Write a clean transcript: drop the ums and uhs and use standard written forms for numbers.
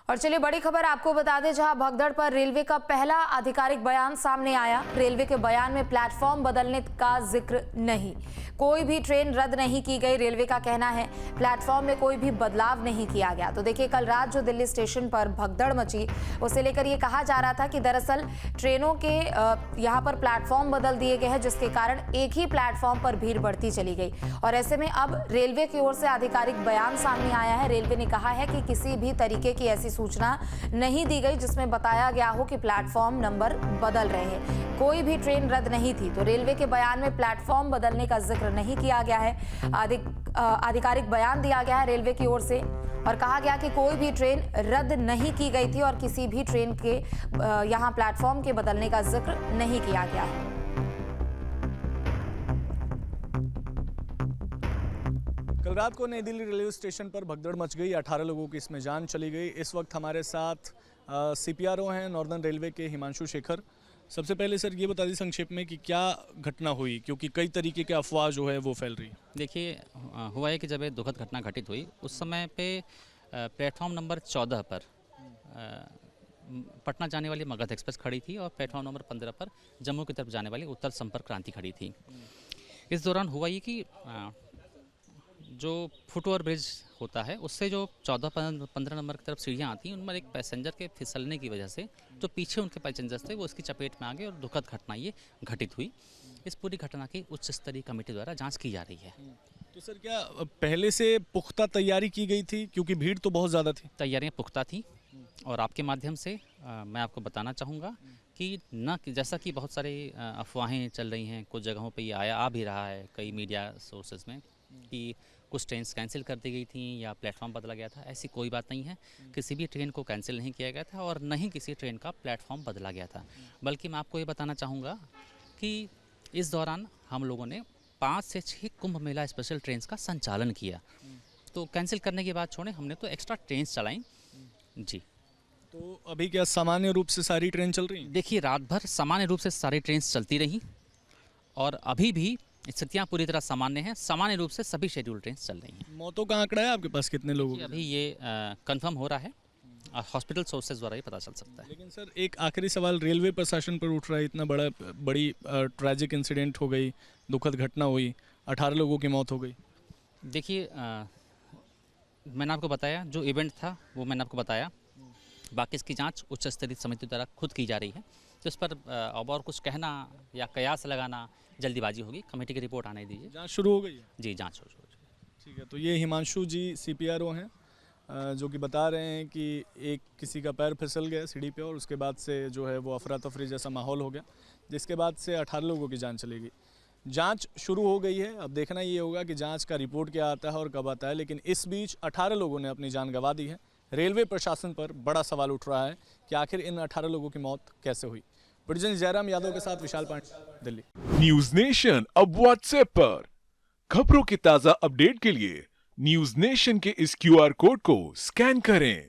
और चलिए बड़ी खबर आपको बता दें, जहां भगदड़ पर रेलवे का पहला आधिकारिक बयान सामने आया। रेलवे के बयान में प्लेटफॉर्म बदलने का जिक्र नहीं, कोई भी ट्रेन रद्द नहीं की गई। रेलवे का कहना है प्लेटफॉर्म में कोई भी बदलाव नहीं किया गया। तो देखिए, कल रात जो दिल्ली स्टेशन पर भगदड़ मची, उसे लेकर ये कहा जा रहा था कि दरअसल ट्रेनों के यहाँ पर प्लेटफॉर्म बदल दिए गए हैं, जिसके कारण एक ही प्लेटफॉर्म पर भीड़ बढ़ती चली गई। और ऐसे में अब रेलवे की ओर से आधिकारिक बयान सामने आया है। रेलवे ने कहा है कि किसी भी तरीके की ऐसी सूचना नहीं दी गई जिसमें बताया गया हो कि प्लेटफॉर्म नंबर बदल रहे हैं। कोई भी ट्रेन रद्द नहीं थी। तो रेलवे के बयान में प्लेटफॉर्म बदलने का जिक्र नहीं किया गया है। आधिकारिक बयान दिया गया है रेलवे की ओर से और कहा गया कि कोई भी ट्रेन रद्द नहीं की गई थी और किसी भी ट्रेन के यहाँ प्लेटफॉर्म के बदलने का जिक्र नहीं किया गया है। कल रात को नई दिल्ली रेलवे स्टेशन पर भगदड़ मच गई, 18 लोगों की इसमें जान चली गई। इस वक्त हमारे साथ CPRO हैं नॉर्दर्न रेलवे के हिमांशु शेखर। सबसे पहले सर ये बता दी संक्षेप में कि क्या घटना हुई, क्योंकि कई तरीके के अफवाह जो है वो फैल रही है। देखिए, हुआ है कि जब ये दुखद घटना घटित हुई उस समय पे प्लेटफॉर्म नंबर 14 पर पटना जाने वाली मगध एक्सप्रेस खड़ी थी और प्लेटफॉर्म नंबर 15 पर जम्मू की तरफ जाने वाली उत्तर संपर्क क्रांति खड़ी थी। इस दौरान हुआ ये कि जो फुटओवर ब्रिज होता है उससे जो 14-15 नंबर की तरफ सीढ़ियाँ आती हैं, उनमें एक पैसेंजर के फिसलने की वजह से जो पीछे उनके पैसेंजर्स थे वो इसकी चपेट में आ गए और दुखद घटना ये घटित हुई। इस पूरी घटना की उच्च स्तरीय कमेटी द्वारा जांच की जा रही है। तो सर क्या पहले से पुख्ता तैयारी की गई थी, क्योंकि भीड़ तो बहुत ज़्यादा थी? तैयारियाँ पुख्ता थी और आपके माध्यम से मैं आपको बताना चाहूँगा कि जैसा कि बहुत सारे अफवाहें चल रही हैं, कुछ जगहों पे ये आ भी रहा है कई मीडिया सोर्सेज में कि कुछ ट्रेन कैंसिल कर दी गई थी या प्लेटफॉर्म बदला गया था। ऐसी कोई बात नहीं है। किसी भी ट्रेन को कैंसिल नहीं किया गया था और न ही किसी ट्रेन का प्लेटफॉर्म बदला गया था। बल्कि मैं आपको ये बताना चाहूँगा कि इस दौरान हम लोगों ने 5 से 6 कुंभ मेला स्पेशल ट्रेन का संचालन किया। तो कैंसिल करने की बात छोड़ें, हमने तो एक्स्ट्रा ट्रेन चलाई जी। तो अभी क्या सामान्य रूप से सारी ट्रेन चल रही हैं? देखिए, रात भर सामान्य रूप से सारी ट्रेन चलती रही और अभी भी स्थितियाँ पूरी तरह सामान्य हैं। सामान्य रूप से सभी शेड्यूल ट्रेन चल रही हैं। मौतों का आंकड़ा है आपके पास, कितने लोगों? अभी ये कंफर्म हो रहा है और हॉस्पिटल सोर्सेज द्वारा ही पता चल सकता है। लेकिन सर एक आखिरी सवाल रेलवे प्रशासन पर उठ रहा है, इतना बड़ी ट्रैजिक इंसिडेंट हो गई, दुखद घटना हुई, 18 लोगों की मौत हो गई। देखिए, मैंने आपको बताया जो इवेंट था वो मैंने आपको बताया। बाकी इसकी जांच उच्च स्तरीय समिति द्वारा खुद की जा रही है। तो इस पर अब और कुछ कहना या कयास लगाना जल्दीबाजी होगी। कमेटी की रिपोर्ट आने दीजिए। जांच शुरू हो गई है? जी, जांच शुरू हो गई। ठीक है। तो ये हिमांशु जी CPRO हैं, जो कि बता रहे हैं कि एक किसी का पैर फिसल गया सीढ़ी पे और उसके बाद से जो है वो अफरा तफरी जैसा माहौल हो गया, जिसके बाद से 18 लोगों की जान चली गई। जांच शुरू हो गई है। अब देखना ये होगा कि जांच का रिपोर्ट क्या आता है और कब आता है। लेकिन इस बीच 18 लोगों ने अपनी जान गंवा दी है। रेलवे प्रशासन पर बड़ा सवाल उठ रहा है कि आखिर इन 18 लोगों की मौत कैसे हुई। प्रोड्यूसर जयराम यादव के साथ विशाल पांडे, दिल्ली। न्यूज नेशन अब व्हाट्सएप पर खबरों की ताजा अपडेट के लिए न्यूज नेशन के इस QR कोड को स्कैन करें।